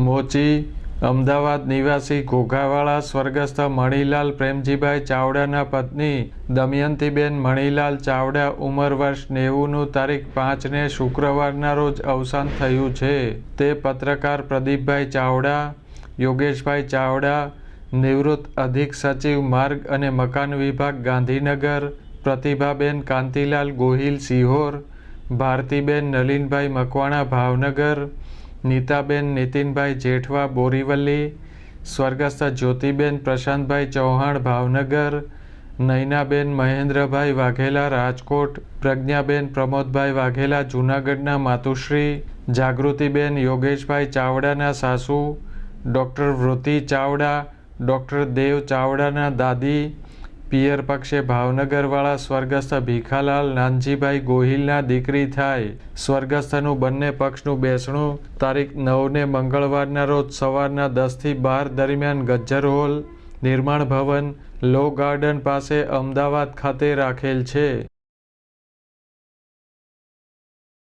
મોચી અમદાવાદ નિવાસી ઘોઘાવાળા સ્વર્ગસ્થ મણિલાલ પ્રેમજીભાઈ ચાવડાના પત્ની દમયંતીબેન મણિલાલ ચાવડા ઉંમર વર્ષ 90નું તારીખ 5ને શુક્રવારના રોજ અવસાન થયું છે. તે પત્રકાર પ્રદીપભાઈ ચાવડા, યોગેશભાઈ ચાવડા, નિવૃત્ત અધિક સચિવ માર્ગ અને મકાન વિભાગ ગાંધીનગર, પ્રતિભાબેન કાંતિલાલ ગોહિલ સિહોર, ભારતીબેન નલિનભાઈ મકવાણા ભાવનગર, નીતાબેન નીતિનભાઈ જેઠવા બોરીવલી, સ્વર્ગસ્થ જ્યોતિબેન પ્રશાંતભાઈ ચૌહાણ ભાવનગર, નયનાબેન મહેન્દ્રભાઈ વાઘેલા રાજકોટ, પ્રજ્ઞાબેન પ્રમોદભાઈ વાઘેલા જૂનાગઢના માતુશ્રી, જાગૃતિબેન યોગેશભાઈ ચાવડાના સાસુ, ડૉક્ટર વૃત્તિ ચાવડા, ડૉક્ટર દેવ ચાવડાના દાદી, પિયર પક્ષે ભાવનગરવાળા સ્વર્ગસ્થ ભીખાલાલ નાનજીભાઈ ગોહિલના દીકરી થાય. સ્વર્ગસ્થનું બંને પક્ષનું બેસણું તારીખ 9ને મંગળવારના રોજ સવારના 10 થી 12 દરમિયાન ગજ્જર હોલ, નિર્માણ ભવન, લો ગાર્ડન પાસે અમદાવાદ ખાતે રાખેલ છે.